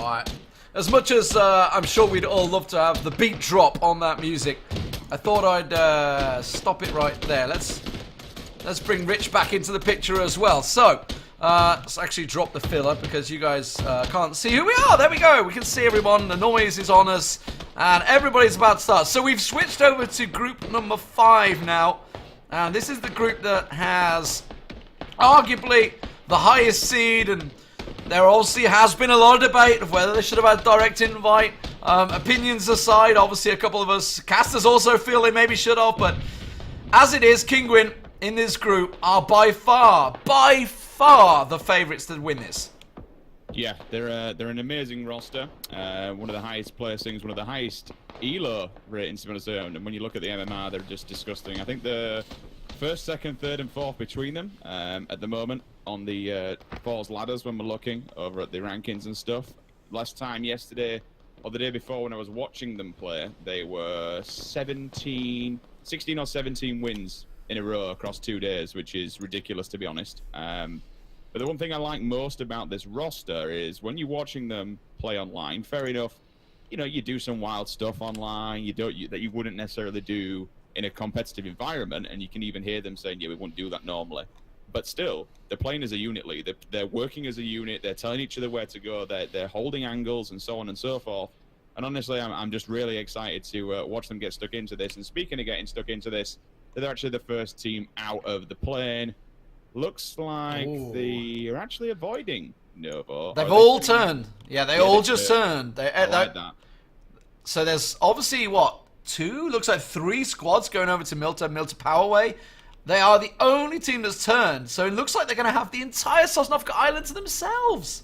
Alright. As much as I'm sure we'd all love to have the beat drop on that music, I thought I'd stop it right there. Let's bring Rich back into the picture as well. So, let's actually drop the filler because you guys can't see who we are. There we go. We can see everyone. The noise is on us. And everybody's about to start. So we've switched over to group number 5 now. And this is the group that has arguably the highest seed. And there obviously has been a lot of debate of whether they should have had direct invite. Opinions aside, obviously a couple of us casters also feel they maybe should have. But as it is, Kinguin in this group are by far the favourites to win this. Yeah, they're an amazing roster. One of the highest placings, one of the highest ELO ratings, to be honest. And when you look at the MMR, they're just disgusting. I think the first, second, third, and fourth between them at the moment on the Falls ladders when we're looking over at the rankings and stuff. Last time, yesterday, or the day before when I was watching them play, they were 16 or 17 wins in a row across 2 days, which is ridiculous, to be honest. But the one thing I like most about this roster is when you're watching them play online, fair enough, you know, you do some wild stuff online that you wouldn't necessarily do in a competitive environment, and you can even hear them saying, yeah, we wouldn't do that normally. But still, they're playing as a unit, Lee. They're working as a unit, they're telling each other where to go, they're holding angles and so on and so forth. And honestly, I'm just really excited to watch them get stuck into this. And speaking of getting stuck into this, they're actually the first team out of the plane. Looks like they're actually avoiding Novo. They've all turned. Yeah, they all just turned. I like that. So there's obviously, what, 2? Looks like 3 squads going over to Milta Powerway. They are the only team that's turned. So it looks like they're going to have the entire Sosnovka Island to themselves.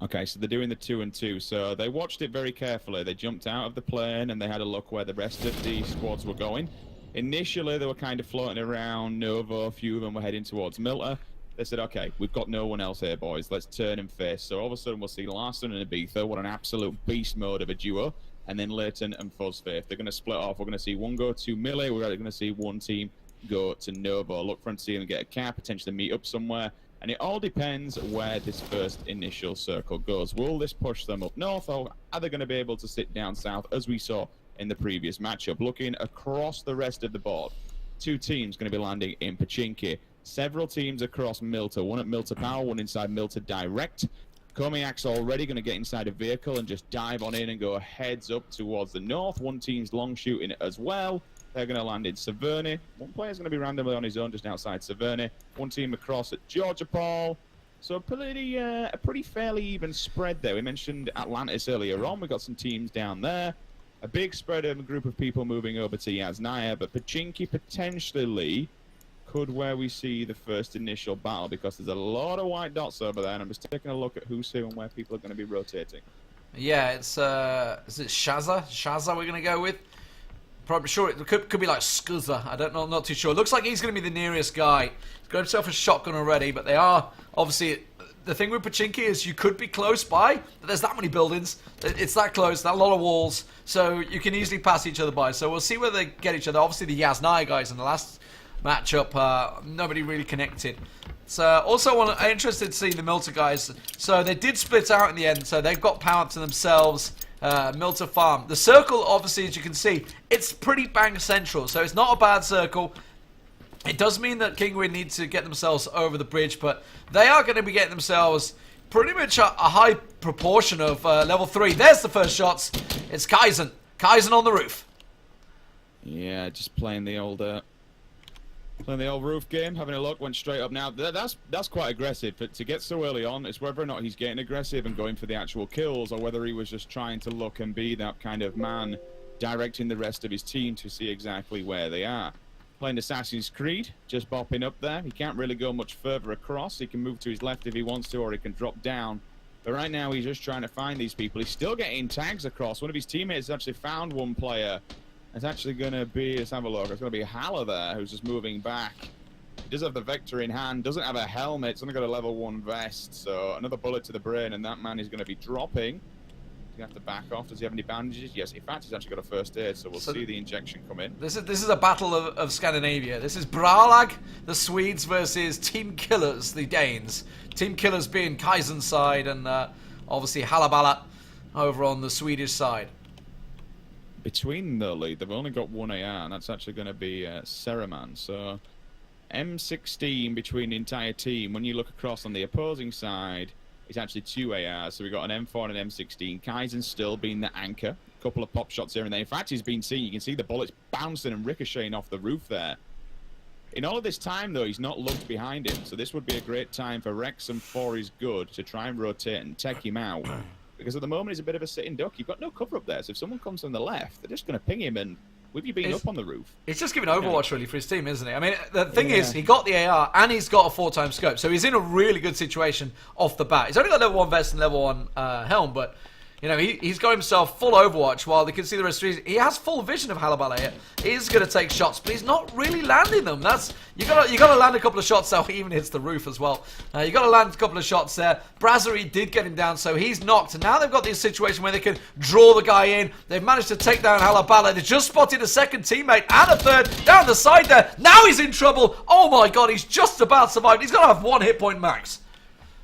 Okay, so they're doing the 2 and 2. So they watched it very carefully. They jumped out of the plane and they had a look where the rest of the squads were going. Initially, they were kind of floating around Novo. A few of them were heading towards Milta. They said, okay, we've got no one else here, boys. Let's turn and face. So all of a sudden, we'll see Larson and Ibiza. What an absolute beast mode of a duo. And then Leighton and Fuzzfaith. They're going to split off. We're going to see one go to Millie. We're going to see one team go to Novo. Look for them to see them get a car, potentially meet up somewhere. And it all depends where this first initial circle goes. Will this push them up north, or are they going to be able to sit down south, as we saw in the previous matchup? Looking across the rest of the board, 2 teams going to be landing in Pachinki. Several teams across Milta, one at Milta Power, one inside Milta Direct. Komiak's already going to get inside a vehicle and just dive on in and go heads up towards the north. One team's long shooting as well. They're going to land in Severny. One player's going to be randomly on his own just outside Severny. One team across at Georgia Paul. So a pretty fairly even spread there. We mentioned Atlantis earlier on. We've got some teams down there. A big spread of a group of people moving over to Yasnaya, but Pachinki potentially could where we see the first initial battle, because there's a lot of white dots over there, and I'm just taking a look at who's who and where people are going to be rotating. Yeah, it's is it Shaza? Shaza we're going to go with? Probably sure it could be like Skuzza. I don't know, I'm not too sure. It looks like he's going to be the nearest guy. He's got himself a shotgun already, but they are obviously. The thing with Pachinki is you could be close by, but there's that many buildings. It's that close, that lot of walls, so you can easily pass each other by. So we'll see where they get each other. Obviously the Yasnaya guys in the last matchup, nobody really connected. So also I'm interested to see the Milta guys. So they did split out in the end, so they've got power to themselves. Milta Farm. The circle, obviously, as you can see, it's pretty bang central, so it's not a bad circle. It does mean that Kinguin need to get themselves over the bridge, but they are going to be getting themselves pretty much a high proportion of level 3. There's the first shots. It's Kaizen. Kaizen on the roof. Yeah, just playing the old roof game, having a look, went straight up. Now, that's quite aggressive. But to get so early on, it's whether or not he's getting aggressive and going for the actual kills, or whether he was just trying to look and be that kind of man directing the rest of his team to see exactly where they are. Playing Assassin's Creed, just bopping up there. He can't really go much further across. He can move to his left if he wants to, or he can drop down. But right now, he's just trying to find these people. He's still getting tags across. One of his teammates actually found one player. It's actually going to be, let's have a look, it's going to be Haller there, who's just moving back. He does have the Vector in hand, doesn't have a helmet, it's only got a level 1 vest. So another bullet to the brain, and that man is going to be dropping. He's going to have to back off. Does he have any bandages? Yes, in fact, he's actually got a first aid, so we'll see the injection come in. This is a battle of Scandinavia. This is Bralag, the Swedes, versus Team Killers, the Danes. Team Killers being Kaizen's side, and obviously Halabala over on the Swedish side. Between the lead, they've only got one AR, and that's actually going to be Saraman. So M16 between the entire team. When you look across on the opposing side, it's actually 2 ARs. So we've got an M4 and an M16. Kaizen's still being the anchor. A couple of pop shots here and there. In fact, he's been seen. You can see the bullets bouncing and ricocheting off the roof there. In all of this time, though, he's not looked behind him. So this would be a great time for Rex and For is good to try and rotate and take him out. Because at the moment, he's a bit of a sitting duck. You've got no cover up there. So if someone comes from the left, they're just going to ping him. And with you being up on the roof, it's just giving Overwatch really for his team, isn't it? I mean, the thing is, he got the AR and he's got a 4x scope. So he's in a really good situation off the bat. He's only got level 1 vest and level 1 helm, but you know, he's got himself full Overwatch while they can see the rest of his... He has full vision of Halabala here. He's going to take shots, but he's not really landing them. That's... You got to land a couple of shots there. He even hits the roof as well. You got to land a couple of shots there. Brasserie did get him down, so he's knocked. And now they've got this situation where they can draw the guy in. They've managed to take down Halabala. They just spotted a second teammate and a third down the side there. Now he's in trouble. Oh my god, he's just about survived. He's got to have 1 hit point max.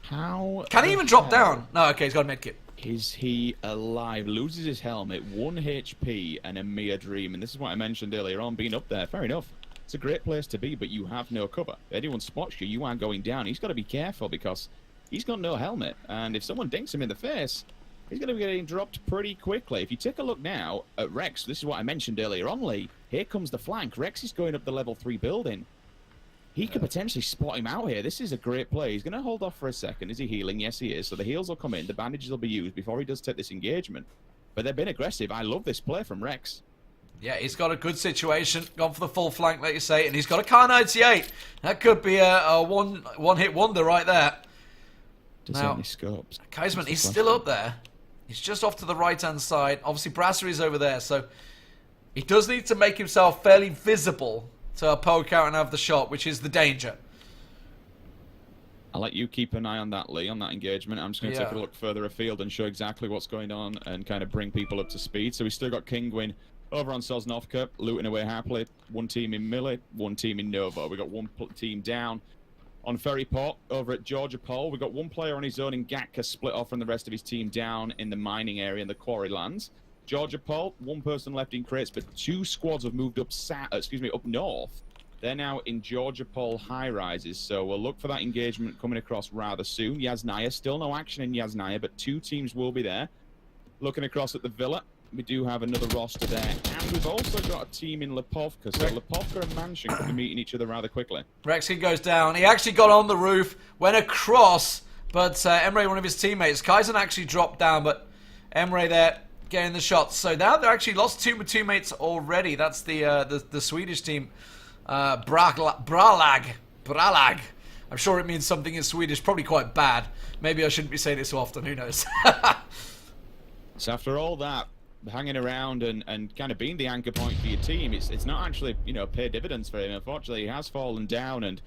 How... Can he even drop down? No, okay, he's got a medkit. Is he alive? Loses his helmet, 1 HP, and a mere dream. And this is what I mentioned earlier on, being up there. Fair enough. It's a great place to be, but you have no cover. If anyone spots you, you are going down. He's got to be careful because he's got no helmet. And if someone dinks him in the face, he's going to be getting dropped pretty quickly. If you take a look now at Rex, this is what I mentioned earlier on, Lee. Here comes the flank. Rex is going up the level 3 building. He could potentially spot him out here. This is a great play. He's going to hold off for a second. Is he healing? Yes, he is. So the heals will come in. The bandages will be used before he does take this engagement. But they've been aggressive. I love this play from Rex. Yeah, he's got a good situation. Gone for the full flank, like you say. And he's got a Kar 98. That could be a one-hit wonder right there. Does he have any scopes? Kaiserman, he's still up there. He's just off to the right-hand side. Obviously, Brasserie's over there. So he does need to make himself fairly visible to poke out and have the shot, which is the danger. I'll let you keep an eye on that, Lee, on that engagement. I'm just going to take a look further afield and show exactly what's going on and kind of bring people up to speed. So we've still got Kingwin over on Sosnovka, looting away happily. 1 team in Millie, 1 team in Nova. We've got 1 team down on Ferryport over at Georgia Pole. We've got 1 player on his own in Gatka, split off from the rest of his team down in the mining area in the quarry lands. Georgia Pole, 1 person left in crates, but 2 squads have moved up up north. They're now in Georgia Pole high rises, so we'll look for that engagement coming across rather soon. Yasnaya, still no action in Yasnaya, but 2 teams will be there. Looking across at the villa, we do have another roster there, and we've also got a team in Lipovka, so Lipovka and Mansion could be meeting each other rather quickly. Rexkin goes down. He actually got on the roof, went across, but Emre, one of his teammates, Kaizen actually dropped down, but Emre there getting the shots. So now they're actually lost 2 teammates already. That's the Swedish team, Bralag. I'm sure it means something in Swedish, probably quite bad. Maybe I shouldn't be saying it so often. Who knows? So after all that, hanging around and kind of being the anchor point for your team, it's not actually, you know, pay dividends for him. Unfortunately, he has fallen down, and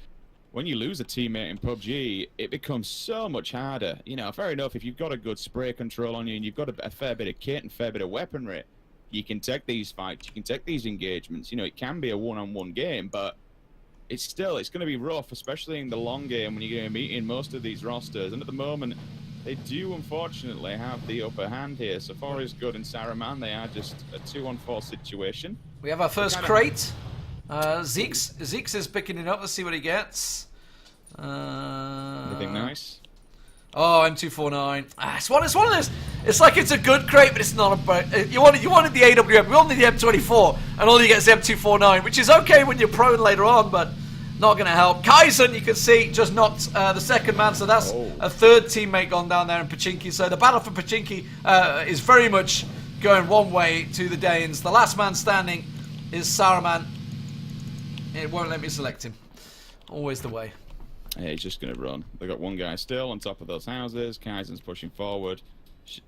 when you lose a teammate in PUBG, it becomes so much harder. You know, fair enough, if you've got a good spray control on you and you've got a fair bit of kit and fair bit of weaponry, you can take these fights, you can take these engagements. You know, it can be a one-on-one game, but it's going to be rough, especially in the long game when you're going to be meeting most of these rosters. And at the moment, they do unfortunately have the upper hand here. So far is good and Saraman, they are just a 2-on-4 situation. We have our first crate. Zeeks is picking it up. Let's see what he gets. Anything nice? Oh, M249. It's one of those. It's like it's a good crate, but it's not a. You wanted the AWM. We wanted the M24, and all you get is the M249, which is okay when you're prone later on, but not going to help. Kaizen, you can see, just knocked the second man, so that's a 3rd teammate gone down there in Pachinki. So the battle for Pachinki is very much going one way to the Danes. The last man standing is Saraman. It won't let me select him. Always the way. Yeah, he's just going to run. They've got 1 guy still on top of those houses. Kaizen's pushing forward.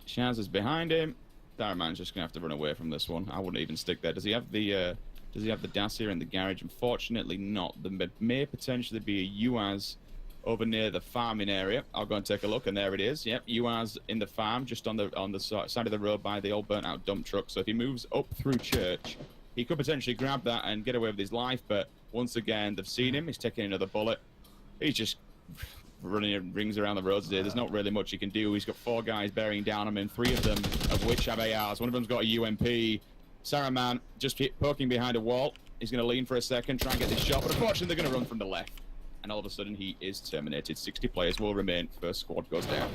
Shaz is behind him. Saraman's just going to have to run away from this one. I wouldn't even stick there. Does he have the Dacia in the garage? Unfortunately not. There may potentially be a UAZ over near the farming area. I'll go and take a look, and there it is. Yep, UAZ in the farm, just on the side of the road by the old burnt-out dump truck. So if he moves up through church, he could potentially grab that and get away with his life, but once again, they've seen him. He's taking another bullet. He's just running rings around the roads there. There's not really much he can do. He's got 4 guys bearing down on him, 3 of them of which have ARs. One of them's got a UMP. Saruman just keep poking behind a wall. He's going to lean for a second, try and get this shot, but unfortunately they're going to run from the left. And all of a sudden he is terminated. 60 players will remain. First squad goes down.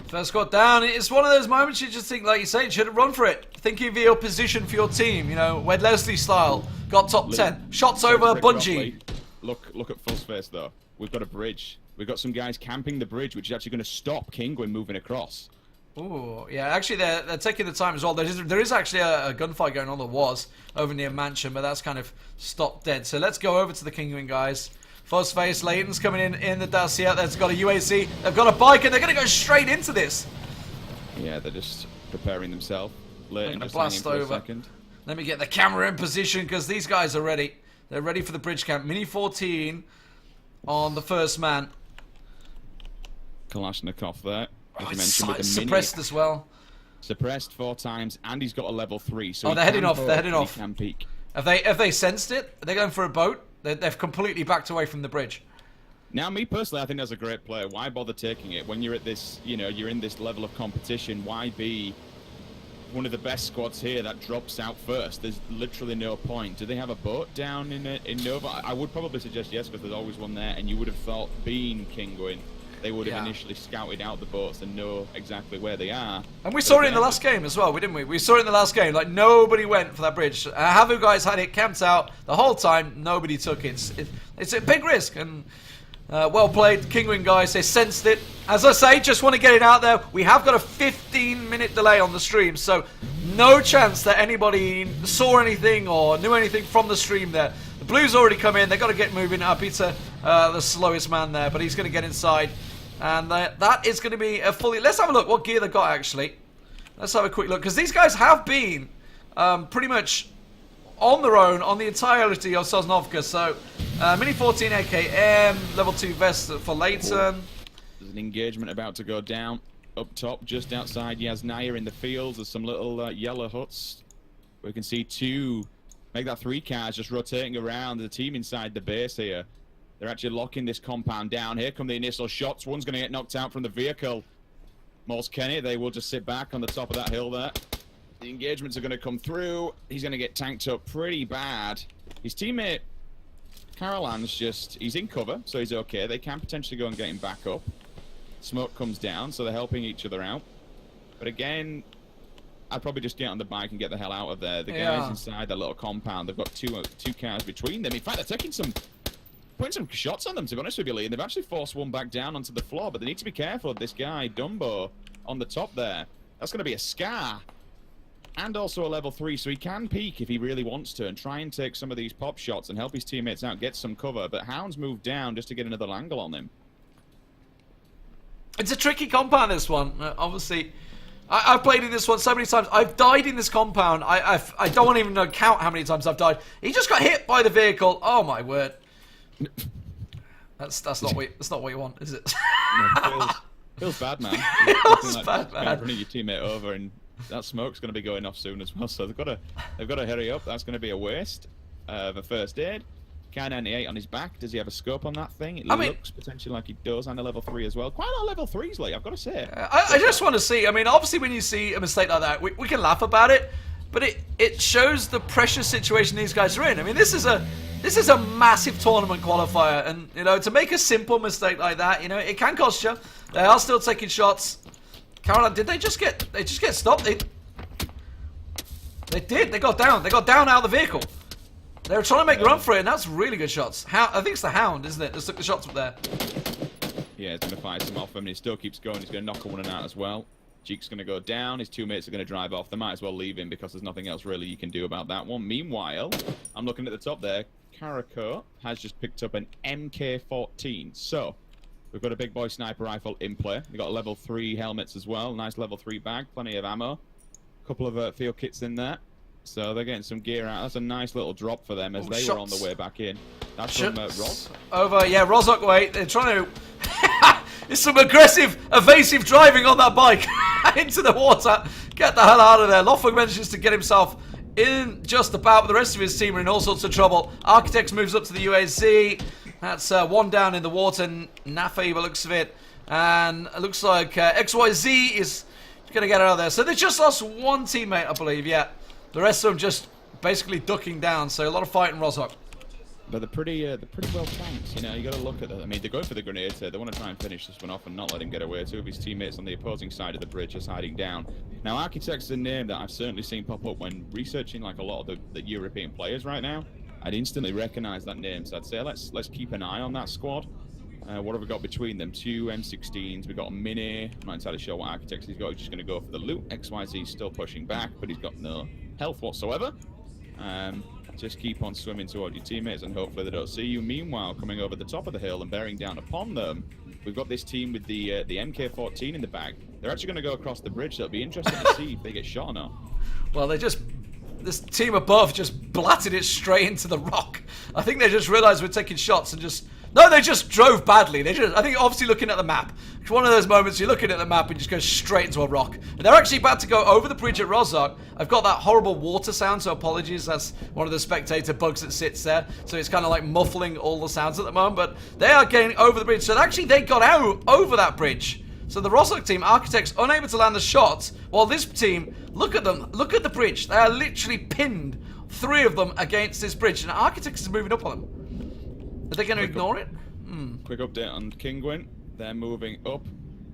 First squad down. It's one of those moments you just think, like you say, you should have run for it. Thinking of your position for your team, you know, Wed Leslie style. Got top 10. Shots over Bungie. Look at Fuzzface though. We've got a bridge. We've got some guys camping the bridge, which is actually going to stop Kingwin moving across. Ooh, yeah, actually they're taking the time as well. There is actually a gunfight going on, there was, over near Mansion, but that's kind of stopped dead. So let's go over to the Kingwin guys. Fuzzface, Leighton's coming in the Dacia. They've got a UAC, they've got a bike, and they're going to go straight into this. Yeah, they're just preparing themselves. Leighton just blast hanging for over. a second. Let me get the camera in position, because these guys are ready. They're ready for the bridge camp. Mini 14 on the first man. Kalashnikov there. As you It's mentioned, with the suppressed as well. Suppressed 4 times, and he's got a level 3. So they're heading off. They're heading off. He can peek. Have they sensed it? Are they going for a boat? They've completely backed away from the bridge. Now, me personally, I think that's a great play. Why bother taking it when you're at this? You know, you're in this level of competition. Why be one of the best squads here that drops out first? There's literally no point. Do they have a boat down in Nova? I would probably suggest yes, because there's always one there. And you would have thought, being Kingwin, they would have initially scouted out the boats and know exactly where they are. And we saw it in the last game as well, didn't we? We saw it in the last game. Like, nobody went for that bridge. Havu guys had it camped out the whole time. Nobody took it. It's a big risk. And well played, Kingwin guys. They sensed it. As I say, just want to get it out there. We have got a 15-minute delay on the stream, so no chance that anybody saw anything or knew anything from the stream there. The Blues already come in. They've got to get moving. Peter, the slowest man there, but he's going to get inside. And that is going to be a fully... Let's have a look what gear they got, actually. Let's have a quick look. Because these guys have been pretty much on their own on the entirety of Sosnovka. So, Mini 14 AKM, level 2 vest for Leighton. There's an engagement about to go down. Up top, just outside Yasnaya in the fields. There's some little yellow huts. We can see 2... Make that 3 cars just rotating around. The team inside the base here. They're actually locking this compound down. Here come the initial shots. One's going to get knocked out from the vehicle. Moles Kenny, they will just sit back on the top of that hill there. The engagements are going to come through. He's going to get tanked up pretty bad. His teammate, Carolan's just... He's in cover, so he's okay. They can potentially go and get him back up. Smoke comes down, so they're helping each other out. But again, I'd probably just get on the bike and get the hell out of there. The guys inside that little compound, they've got two cars between them. In fact, they're taking putting some shots on them, to be honest with you, Lee, and they've actually forced one back down onto the floor, but they need to be careful of this guy, Dumbo, on the top there. That's going to be a scar, and also a level 3, so he can peek if he really wants to, and try and take some of these pop shots and help his teammates out, get some cover, but Hound's moved down just to get another angle on him. It's a tricky compound, this one, obviously. I've played in this one so many times. I've died in this compound. I don't want to even count how many times I've died. He just got hit by the vehicle. Oh, my word. That's not what you want, is it? Feels bad, man. Feels bad, man. Running your teammate over, and that smoke's going to be going off soon as well. So they've got to hurry up. That's going to be a waste of a first aid. K98 on his back. Does he have a scope on that thing? It looks potentially like he does, and a level 3 as well. Quite a lot of level 3s, like, I've got to say. I just want to see. I mean, obviously, when you see a mistake like that, we can laugh about it, but it shows the pressure situation these guys are in. I mean, this is a massive tournament qualifier, and you know, to make a simple mistake like that, you know, it can cost you. They are still taking shots. Caroline, did they just get stopped? They did. They got down. They got down out of the vehicle. They were trying to make a run for it, and that's really good shots. I think it's the Hound, isn't it? Just took the shots up there. Yeah, he's going to fire some off him, and he still keeps going. He's going to knock one out as well. Jeek's going to go down. His 2 mates are going to drive off. They might as well leave him because there's nothing else really you can do about that one. Meanwhile, I'm looking at the top there. Karako has just picked up an MK14. So, we've got a big boy sniper rifle in play. We've got level 3 helmets as well. Nice level 3 bag. Plenty of ammo. A couple of field kits in there. So they're getting some gear out. That's a nice little drop for them as they were on the way back in. That's from Roz. Over, yeah, Rozok, wait. They're trying to... It's some aggressive, evasive driving on that bike into the water. Get the hell out of there. Lothwig manages to get himself in just about, but the rest of his team are in all sorts of trouble. Architects moves up to the UAZ. That's one down in the water. Nafe, by the looks of it. And it looks like XYZ is going to get out of there. So they just lost one teammate, I believe, yeah. The rest of them just basically ducking down. So a lot of fight in Rozhok. But they're pretty well tanked. You know, you got to look at it. I mean, they're going for the grenades here. They want to try and finish this one off and not let him get away. Two of his teammates on the opposing side of the bridge are hiding down. Now, Architect's a name that I've certainly seen pop up when researching like a lot of the European players right now. I'd instantly recognize that name. So I'd say let's keep an eye on that squad. What have we got between them? 2 M16s. We've got a Mini. I'm not entirely sure what Architects he's got. He's just going to go for the loot. XYZ still pushing back, but he's got no health whatsoever. Just keep on swimming toward your teammates and hopefully they don't see you. Meanwhile, coming over the top of the hill and bearing down upon them, we've got this team with the MK14 in the bag. They're actually going to go across the bridge, so it'll be interesting to see if they get shot or not. Well, this team above just blatted it straight into the rock. I think they just realized we're taking shots and just... No, they just drove badly. I think obviously looking at the map. It's one of those moments you're looking at the map and just go straight into a rock. And they're actually about to go over the bridge at Rozhok. I've got that horrible water sound, so apologies. That's one of the spectator bugs that sits there. So it's kind of like muffling all the sounds at the moment. But they are getting over the bridge. So actually they got out over that bridge. So the Rozhok team, Architects, unable to land the shots. While this team, look at them. Look at the bridge. They are literally pinned, 3 of them against this bridge. And Architects is moving up on them. Are they going to ignore it? Quick update on Kingwin. They're moving up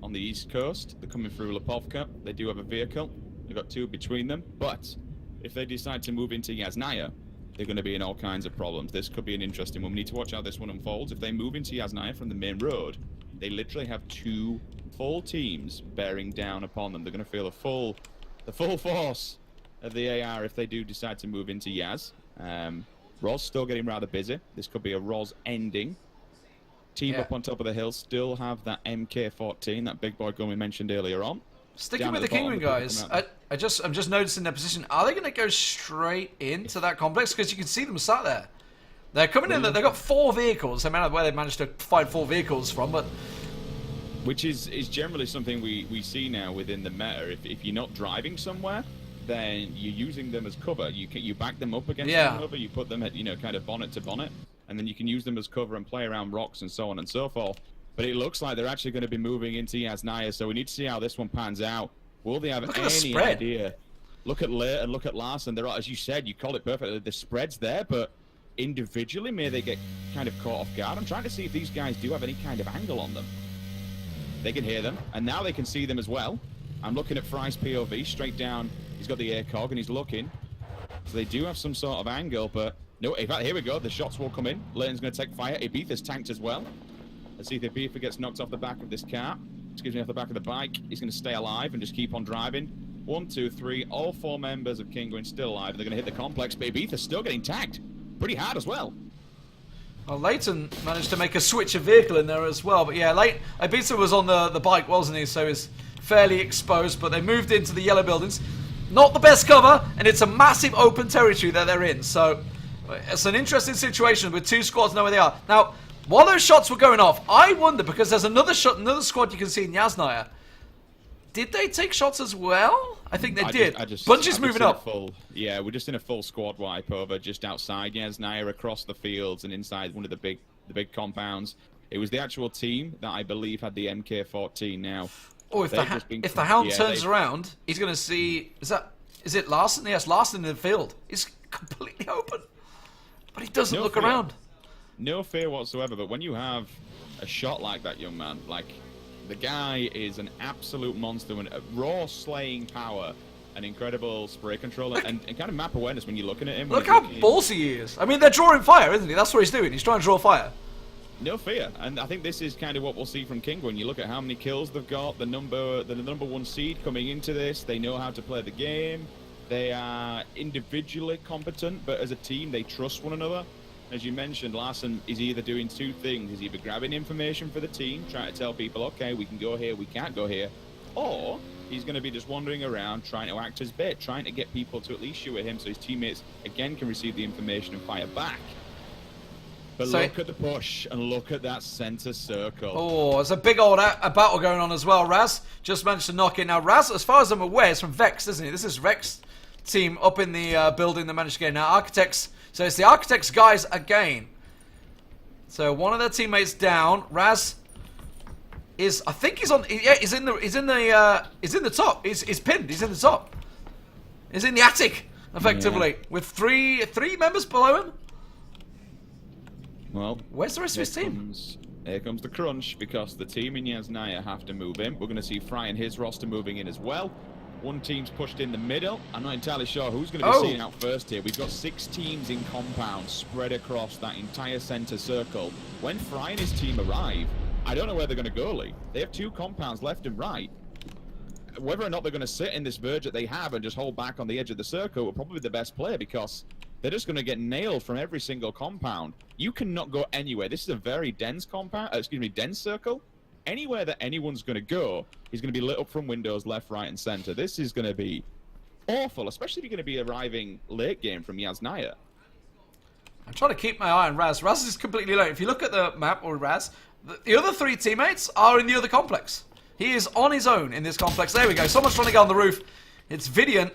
on the east coast. They're coming through Lipovka. They do have a vehicle. They've got 2 between them. But if they decide to move into Yasnaya, they're going to be in all kinds of problems. This could be an interesting one. We need to watch how this one unfolds. If they move into Yasnaya from the main road, they literally have 2 full teams bearing down upon them. They're going to feel the full force of the AR if they do decide to move into Yaz. Roz still getting rather busy. This could be a Roz ending. Team up on top of the hill still have that MK14, that big boy gun we mentioned earlier on. Sticking with the Kingwin guys, I'm just noticing their position. Are they going to go straight into that complex? Because you can see them sat there. They're coming in. They've got 4 vehicles. I don't know where they managed to find 4 vehicles from, but which is generally something we see now within the meta. If you're not driving somewhere, then you're using them as cover. You back them up against one another. You put them at kind of bonnet to bonnet, and then you can use them as cover and play around rocks and so on and so forth. But it looks like they're actually going to be moving into Yasnaya, so we need to see how this one pans out. Will they have any idea? Look at Leigh and look at Larson. They're, as you said, you called it perfectly. The spread's there, but individually, may they get kind of caught off guard. I'm trying to see if these guys do have any kind of angle on them. They can hear them, and now they can see them as well. I'm looking at Fry's POV straight down. He's got the ACOG and he's looking. So they do have some sort of angle, but no, in fact, here we go. The shots will come in. Leighton's going to take fire. Ibiza's tanked as well. Let's see if Ibiza gets knocked off the back of this car. Excuse me, off the back of the bike. He's going to stay alive and just keep on driving. 1, 2, 3. All 4 members of Kingwin still alive. They're going to hit the complex, but Ibiza's still getting tagged. Pretty hard as well. Well, Leighton managed to make a switch of vehicle in there as well. But yeah, Ibiza was on the bike, wasn't he? So he's fairly exposed. But they moved into the yellow buildings. Not the best cover, and it's a massive open territory that they're in. So it's an interesting situation with 2 squads know where they are. Now, while those shots were going off, I wonder, because there's another squad you can see in Yasnaya. Did they take shots as well? I think they did. Bungie's moving up. Yeah, we're just in a full squad wipe over just outside Yasnaya, across the fields and inside one of the big compounds. It was the actual team that I believe had the MK14 now. Oh, if the Hound turns around, he's going to see... Is it Larson? Yes, Larson in the field. He's completely open. But he doesn't look around. No fear whatsoever, but when you have a shot like that, young man, like... The guy is an absolute monster with raw slaying power, an incredible spray control, and kind of map awareness when you're looking at him. Look how ballsy he is. I mean, they're drawing fire, isn't he? That's what he's doing. He's trying to draw fire. No fear, and I think this is kind of what we'll see from King when you look at how many kills they've got, the number 1 seed coming into this. They know how to play the game. They are individually competent, but as a team, they trust one another. As you mentioned, Larson is either doing 2 things. He's either grabbing information for the team, trying to tell people, okay, we can go here, we can't go here, or he's going to be just wandering around, trying to act as bait, trying to get people to at least shoot at him so his teammates, again, can receive the information and fire back. But look at the push, and look at that center circle. Oh, there's a big old battle going on as well. Raz just managed to knock it. Now, Raz, as far as I'm aware, is from Vex, isn't he? This is Vex team up in the building that managed to get in. Now, Architects... So it's the Architects guys again. So one of their teammates down. Raz is, I think he's on. Yeah, he's in the top. He's pinned. He's in the top. He's in the attic, effectively, with three members below him. Well, where's the rest of his team? Here comes the crunch, because the team in Yasnaya have to move in. We're going to see Fry and his roster moving in as well. One team's pushed in the middle. I'm not entirely sure who's going to be seen out first here. We've got 6 teams in compound spread across that entire center circle. When Fry and his team arrive, I don't know where they're going to go, Lee. They have 2 compounds left and right. Whether or not they're going to sit in this verge that they have and just hold back on the edge of the circle will probably be the best play, because they're just going to get nailed from every single compound. You cannot go anywhere. This is a very dense compound, dense circle. Anywhere that anyone's going to go is going to be lit up from windows left, right, and center. This is going to be awful, especially if you're going to be arriving late game from Yasnaya. I'm trying to keep my eye on Raz. Raz is completely alone. If you look at the map, or Raz, the other 3 teammates are in the other complex. He is on his own in this complex. There we go. Someone's trying to get on the roof. It's Vidian.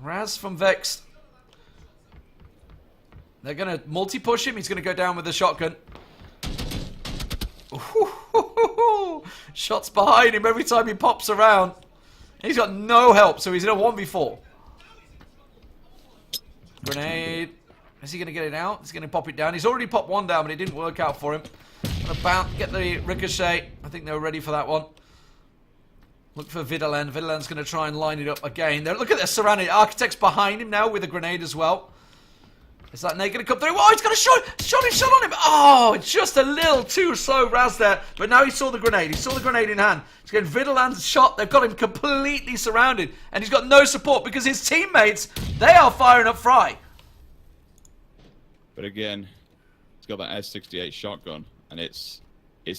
Raz from Vex. They're going to multi-push him. He's going to go down with the shotgun. Shots behind him every time he pops around. He's got no help, so he's in a 1v4. Grenade. Is he going to get it out? He's going to pop it down. He's already popped one down, but it didn't work out for him. About get the ricochet. I think they were ready for that one. Look for Vidalen. Vidalen's going to try and line it up again. Look at this surrounded. Architect's behind him now with a grenade as well. Is that Nate going to come through? Oh, he's got a shot on him. Oh, it's just a little too slow, Raz there. But now he saw the grenade. He saw the grenade in hand. He's getting Vidalan's shot. They've got him completely surrounded. And he's got no support because his teammates, they are firing up Fry. But again, he's got that S68 shotgun. And it's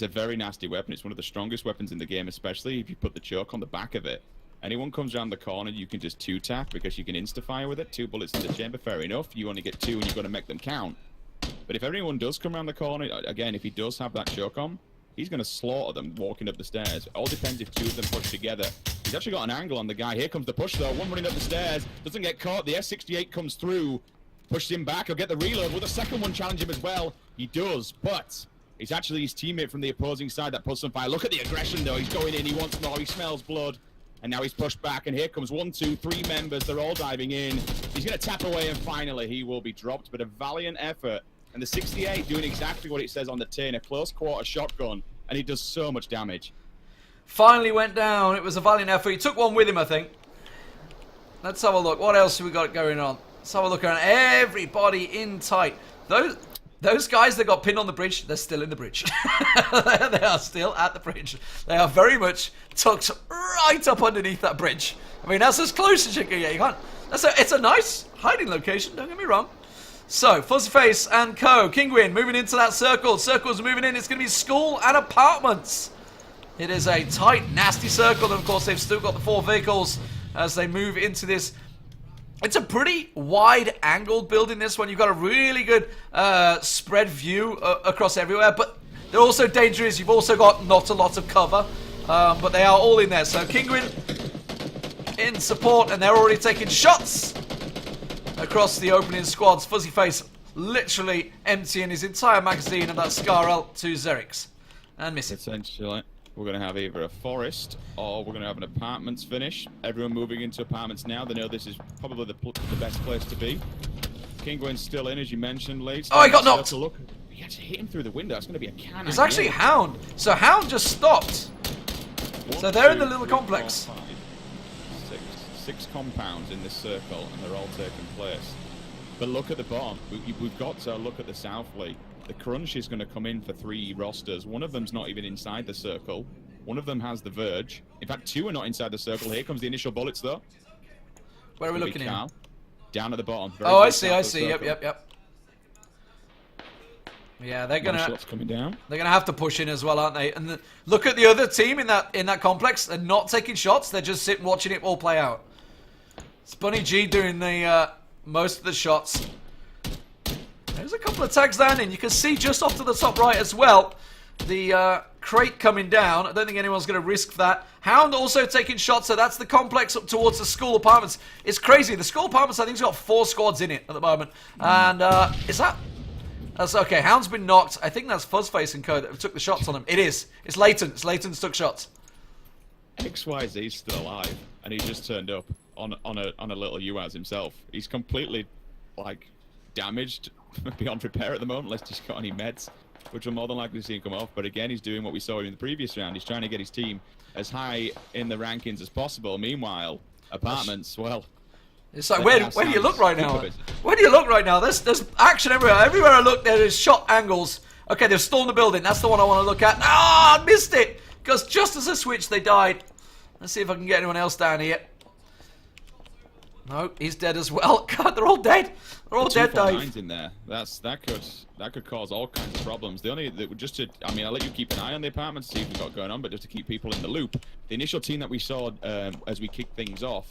a very nasty weapon. It's one of the strongest weapons in the game, especially if you put the choke on the back of it. Anyone comes around the corner, you can just 2-tap because you can insta-fire with it. 2 bullets in the chamber, fair enough. You only get 2 and you've got to make them count. But if everyone does come around the corner, again, if he does have that choke on, he's going to slaughter them walking up the stairs. It all depends if 2 of them push together. He's actually got an angle on the guy. Here comes the push, though. One running up the stairs. Doesn't get caught. The S68 comes through. Pushes him back. He'll get the reload. Will the second one challenge him as well? He does, but it's actually his teammate from the opposing side that puts some fire. Look at the aggression, though. He's going in. He wants more. He smells blood. And now he's pushed back, and here comes 1, 2, 3 members. They're all diving in. He's going to tap away, and finally he will be dropped. But a valiant effort. And the 68 doing exactly what it says on the tin, a close quarter shotgun, and he does so much damage. Finally went down. It was a valiant effort. He took one with him, I think. Let's have a look. What else have we got going on? Let's have a look around. Everybody in tight. Those guys that got pinned on the bridge, they're still in the bridge. They are still at the bridge. They are very much tucked right up underneath that bridge. I mean, that's as close as you can get. You can't. It's a nice hiding location, don't get me wrong. So, Fuzzyface and co. Kinguin moving into that circle. Circle's moving in. It's going to be school and apartments. It is a tight, nasty circle. And, of course, they've still got the 4 vehicles as they move into this. It's a pretty wide-angled building, this one. You've got a really good spread view across everywhere. But they're also dangerous. You've also got not a lot of cover. But they are all in there. So, Kinguin in support. And they're already taking shots across the opening squads. Fuzzyface literally emptying his entire magazine of that Scarl to Xerix. And missing. Essentially, we're going to have either a forest or we're going to have an apartments finish. Everyone moving into apartments now. They know this is probably the best place to be. Kinguin's still in, as you mentioned, Lee. Oh, he got knocked. Look. He actually hit him through the window. It's going to be a cannon. It's actually Hound. So Hound just stopped. So they're in the little complex. 6 compounds in this circle, and they're all taking place. But look at the bottom. We've got to look at the South League. The crunch is going to come in for 3 rosters. One of them's not even inside the circle. One of them has the verge. In fact, 2 are not inside the circle. Here comes the initial bullets, though. Where are we looking at? Down at the bottom. Oh, I see. Yep. Yeah, they're gonna. Shots coming down. They're gonna have to push in as well, aren't they? And look at the other team in that complex. They're not taking shots. They're just sitting watching it all play out. It's Bunny G doing the most of the shots. There's a couple of tags down in. You can see just off to the top right as well the crate coming down. I don't think anyone's going to risk that. Hound also taking shots, so that's the complex up towards the school apartments. It's crazy. The school apartments, I think, has got 4 squads in it at the moment. And is that That's okay. Hound's been knocked. I think that's Fuzzface and Co that took the shots on him. It is. It's Leighton. It's Leighton's took shots. XYZ's still alive, and he just turned up on a little UAZ himself. He's completely, like, damaged beyond repair at the moment, unless he's got any meds, which will more than likely see him come off. But again, he's doing what we saw in the previous round. He's trying to get his team as high in the rankings as possible. Meanwhile, Apartments, well... It's like, where do you look right now? Where do you look right now? There's action everywhere. Everywhere I look, there is shot angles. Okay, they've stolen the building. That's the one I want to look at. Ah, I missed it! Because just as I switched, they died. Let's see if I can get anyone else down here. No, he's dead as well. God, they're all dead. They're all dead, Dave. In there. That could cause all kinds of problems. I'll let you keep an eye on the Apartments, see if we've got going on, but just to keep people in the loop. The initial team that we saw as we kicked things off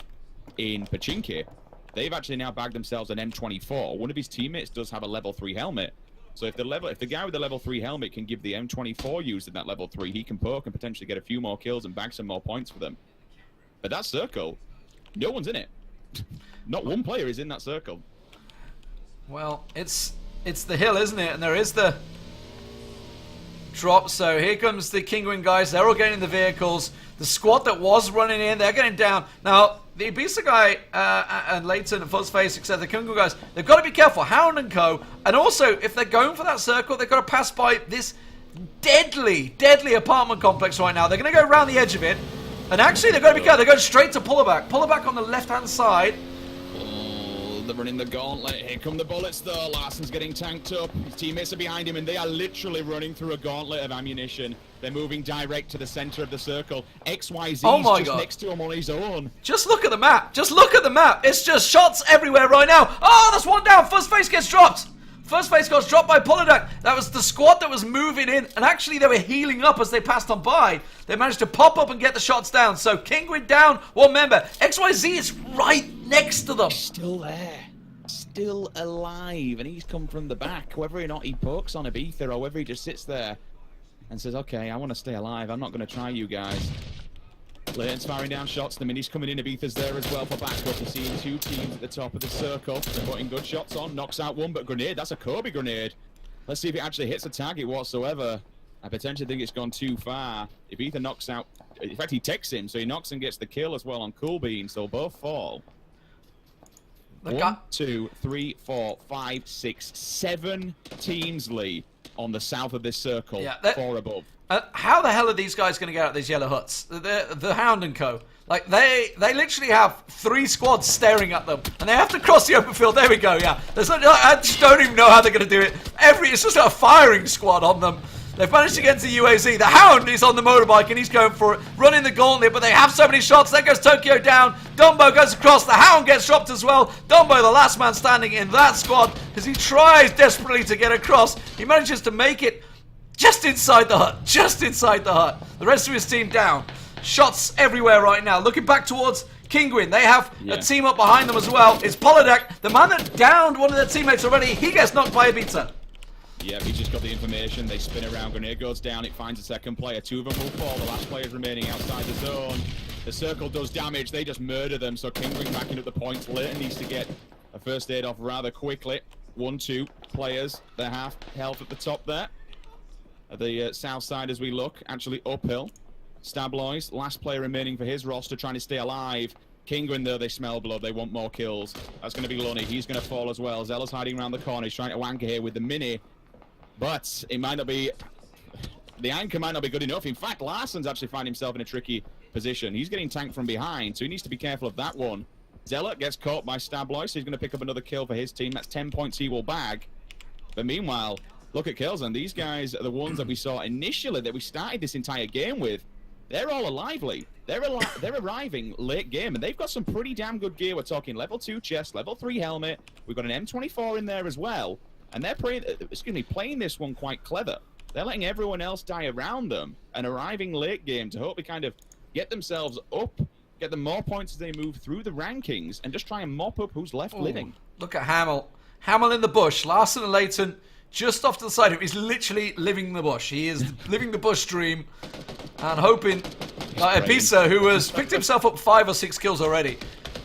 in Pachinki, they've actually now bagged themselves an M24. One of his teammates does have a level 3 helmet. So if the guy with the level 3 helmet can give the M24 used in that level 3, he can poke and potentially get a few more kills and bag some more points for them. But that circle, no one's in it. Not one player is in that circle. Well, it's the hill, isn't it? And there is the drop. So here comes the Kinguin guys. They're all getting in the vehicles. The squad that was running in, they're getting down. Now, the Ibiza guy and Leighton and Fuzzface, etc., the Kinguin guys, they've got to be careful. Hound and Co. And also, if they're going for that circle, they've got to pass by this deadly, deadly apartment complex right now. They're going to go around the edge of it. And actually, they've got to be careful. They're going straight to Pullerback. Pullerback on the left-hand side. They're running the gauntlet. Here come the bullets, though. Larsen's getting tanked up. His teammates are behind him, and they are literally running through a gauntlet of ammunition. They're moving direct to the center of the circle. XYZ's just next to him on his own. Just look at the map. Just look at the map. It's just shots everywhere right now. Oh, that's one down. Fuzzface gets dropped. Fuzzface got dropped by Pullerback. That was the squad that was moving in, and actually they were healing up as they passed on by. They managed to pop up and get the shots down. So Kinguin down, one member. XYZ is right next to them. Still there. Still alive, and he's come from the back. Whether or not he pokes on Ibiza or whether he just sits there and says, okay, I want to stay alive. I'm not going to try you guys. Leighton's firing down shots. The Mini's coming in. Ibiza's there as well for backup. You're seeing two teams at the top of the circle. They're putting good shots on. Knocks out one, but grenade. That's a Kobe grenade. Let's see if it actually hits a target whatsoever. I potentially think it's gone too far. Ibiza knocks out... In fact, he takes him, so he knocks and gets the kill as well on Cool Bean, so both fall. 1, 2, 3, 4, 5, 6, 7 teams, Lee, on the south of this circle, 4 above. How the hell are these guys going to get out of these yellow huts? The Hound and Co. Like, they literally have 3 squads staring at them, and they have to cross the open field. There we go, yeah. I just don't even know how they're going to do it. It's just a firing squad on them. They've managed to get to UAZ. The Hound is on the motorbike, and he's going for it, running the gauntlet, but they have so many shots. There goes Tokyo down. Dumbo goes across. The Hound gets dropped as well. Dumbo, the last man standing in that squad, as he tries desperately to get across. He manages to make it just inside the hut. Just inside the hut. The rest of his team down. Shots everywhere right now. Looking back towards Kinguin. They have a team up behind them as well. It's Polydek, the man that downed one of their teammates already. He gets knocked by Ibiza. Yep, he just got the information. They spin around. Grenade goes down. It finds a second player. 2 of them will fall. The last player is remaining outside the zone. The circle does damage. They just murder them. So Kinguin backing up the points. Leighton needs to get a first aid off rather quickly. 1, 2 players. They're half health at the top there. At the south side as we look. Actually uphill. Stablois, last player remaining for his roster, trying to stay alive. Kinguin, though, they smell blood. They want more kills. That's going to be Lunny. He's going to fall as well. Zella's hiding around the corner. He's trying to anchor here with the Mini. But it might not be... The anchor might not be good enough. In fact, Larsen's actually found himself in a tricky position. He's getting tanked from behind, so he needs to be careful of that one. Zella gets caught by Stablois, so he's going to pick up another kill for his team. That's 10 points he will bag. But meanwhile, look at kills, and these guys are the ones that we saw initially, that we started this entire game with. They're all lively. They're arriving late game, and they've got some pretty damn good gear. We're talking level 2 chest, level 3 helmet. We've got an M24 in there as well. And they're playing this one quite clever. They're letting everyone else die around them and arriving late game to hopefully kind of get themselves up, get them more points as they move through the rankings, and just try and mop up who's left living. Look at Hamill. Hamill in the bush. Larsen and Leighton just off to the side of him. He's literally living the bush. He is living the bush dream and hoping that Ibiza, who has picked himself up 5 or 6 kills already.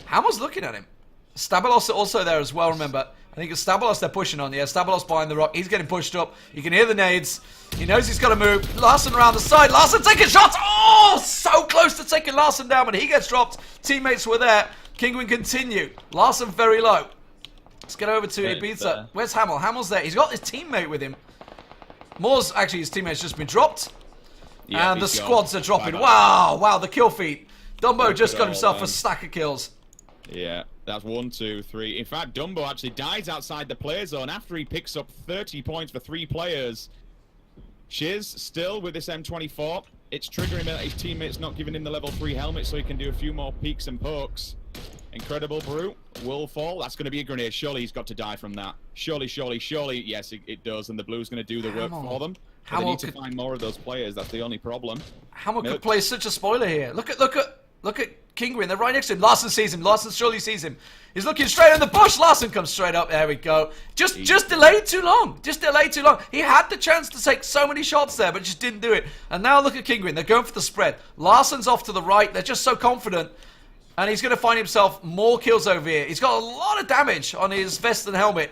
Hamill's looking at him. Stabilos also there as well, remember. I think it's Stabilos they're pushing on. Yeah, Stabilos behind the rock. He's getting pushed up. You can hear the nades. He knows he's got to move. Larson around the side. Larson taking shots. Oh, so close to taking Larson down, but he gets dropped. Teammates were there. Kinguin continue. Larson very low. Let's get over to Ibiza. Where's Hamel? Hamel's there. He's got his teammate with him. Moore's actually, his teammate's just been dropped. Yeah, and the squads are dropping. Wow, wow, the kill feed. Dumbo just got himself a stack of kills. Yeah, that's 1, 2, 3. In fact, Dumbo actually dies outside the play zone after he picks up 30 points for 3 players. Shiz still with this M24. It's triggering him. His teammates not giving him the level 3 helmet so he can do a few more peeks and pokes. Incredible Brute will fall. That's going to be a grenade. Surely he's got to die from that. Surely, surely, surely. Yes, it does. And the Blue's going to do the work for them. They need to find more of those players. That's the only problem. Hamel could play such a spoiler here. Look at Kinguin. They're right next to him. Larson sees him. Larson surely sees him. He's looking straight in the bush. Larson comes straight up. There we go. Just delayed too long. Just delayed too long. He had the chance to take so many shots there, but just didn't do it. And now look at Kinguin. They're going for the spread. Larson's off to the right. They're just so confident. And he's going to find himself more kills over here. He's got a lot of damage on his vest and helmet.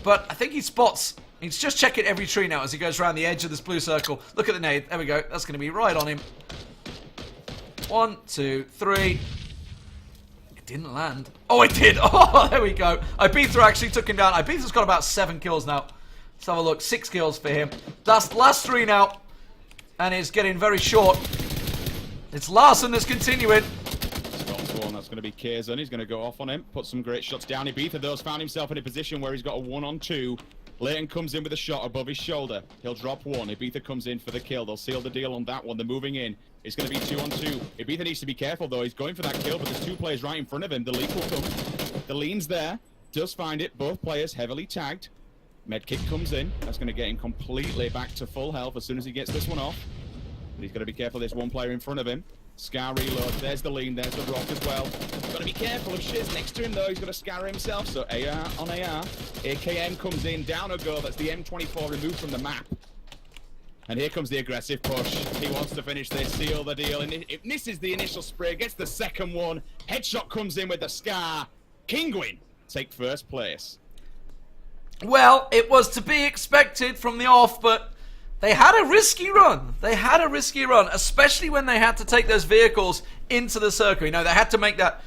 But I think he spots. He's just checking every tree now as he goes around the edge of this blue circle. Look at the nade. There we go. That's going to be right on him. 1, 2, 3. It didn't land. Oh, it did. Oh, there we go. Ibiza actually took him down. Ibiza's got about 7 kills now. Let's have a look. 6 kills for him. That's last 3 now. And it's getting very short. It's Larson that's continuing. That's going to be Kazan. He's going to go off on him. Put some great shots down. Ibiza, though, has found himself in a position where he's got a 1-on-2. Leighton comes in with a shot above his shoulder. He'll drop 1. Ibiza comes in for the kill. They'll seal the deal on that one. They're moving in. It's going to be 2-on-2. Ibiza needs to be careful, though. He's going for that kill, but there's 2 players right in front of him. The leak will come. The lean's there. Does find it. Both players heavily tagged. Medkit comes in. That's going to get him completely back to full health as soon as he gets this one off. But he's got to be careful. There's 1 player in front of him. Scar reload. There's the lean. There's the rock as well. Got to be careful of Shiz next to him, though. He's got to scar himself. So AR on AR. AKM comes in. Down a go. That's the M24 removed from the map. And here comes the aggressive push. He wants to finish this, seal the deal. And it misses the initial spray. Gets the second one. Headshot comes in with the scar. Kinguin take first place. Well, it was to be expected from the off, but they had a risky run. They had a risky run, especially when they had to take those vehicles into the circle. You know, they had to make that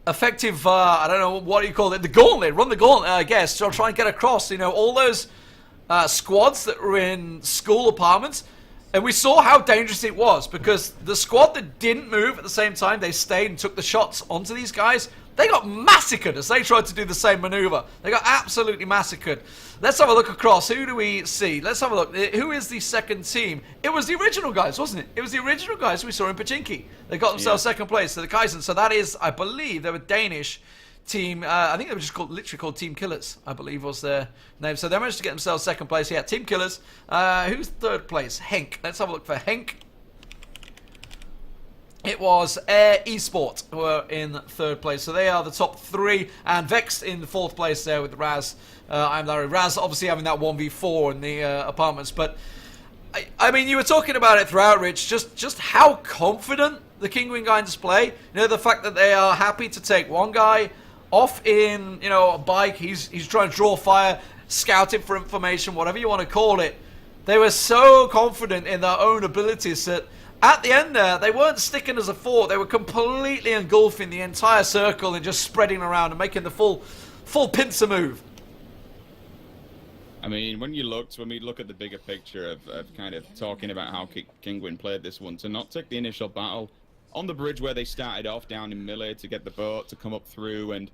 effective, I don't know, what do you call it? The gauntlet. Run the gauntlet, I guess, to try and get across. You know, all those squads that were in school apartments. And we saw how dangerous it was because the squad that didn't move at the same time, they stayed and took the shots onto these guys. They got massacred as they tried to do the same maneuver. They got absolutely massacred. Let's have a look across. Who do we see? Let's have a look. Who is the second team? It was the original guys, wasn't it? It was the original guys we saw in Pachinki. They got themselves second place. So the Kaizen. So that is, I believe, they were Danish team. I think they were just literally called Team Killers, I believe was their name. So they managed to get themselves second place. Yeah, Team Killers. Who's third place? Henk. Let's have a look for Henk. It was Air Esport who were in third place. So they are the top 3. And Vex in the 4th place there with Raz. I'm Larry. Raz obviously having that 1v4 in the apartments. But, I mean, you were talking about it throughout, Rich. Just how confident the Kinguin guys display. You know, the fact that they are happy to take one guy off in, you know, a bike. He's trying to draw fire, scouting for information, whatever you want to call it. They were so confident in their own abilities that at the end there, they weren't sticking as a fort. They were completely engulfing the entire circle and just spreading around and making the full pincer move. I mean, when we look at the bigger picture of kind of talking about how Kinguin played this one, to not take the initial battle on the bridge where they started off down in Millie to get the boat to come up through and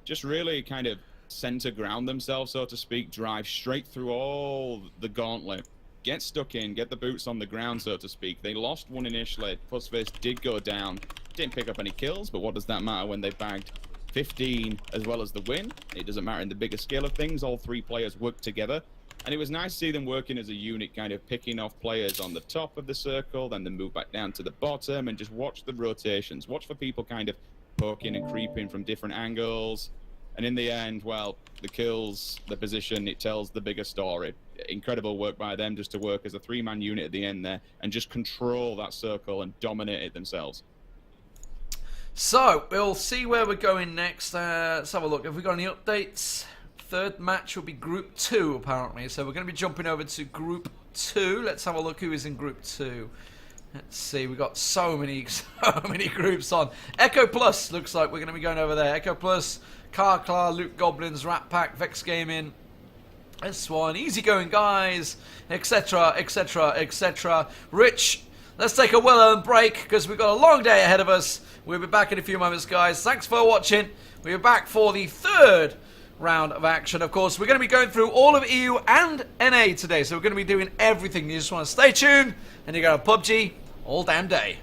just really kind of center ground themselves, so to speak, drive straight through all the gauntlet. Get stuck in, get the boots on the ground, so to speak. They lost one initially. Pussface did go down. Didn't pick up any kills, but what does that matter when they bagged 15 as well as the win? It doesn't matter in the bigger scale of things. All 3 players worked together. And it was nice to see them working as a unit, kind of picking off players on the top of the circle, then they move back down to the bottom and just watch the rotations. Watch for people kind of poking and creeping from different angles. And in the end, well, the kills, the position, it tells the bigger story. Incredible work by them just to work as a 3-man unit at the end there and just control that circle and dominate it themselves. So, we'll see where we're going next. Let's have a look. Have we got any updates? third match will be Group 2, apparently. So we're going to be jumping over to Group 2. Let's have a look who is in Group 2. Let's see, we've got so many groups on. Echo Plus, looks like we're going to be going over there. Echo Plus, Carclar, Loot Goblins, Rat Pack, Vex Gaming, S1, Easy Going Guys, etc, etc, etc. Rich, let's take a well-earned break because we've got a long day ahead of us. We'll be back in a few moments, guys. Thanks for watching. We'll be back for the third round of action. Of course, we're going to be going through all of EU and NA today, so we're going to be doing everything. You just want to stay tuned, and you're going to PUBG all damn day.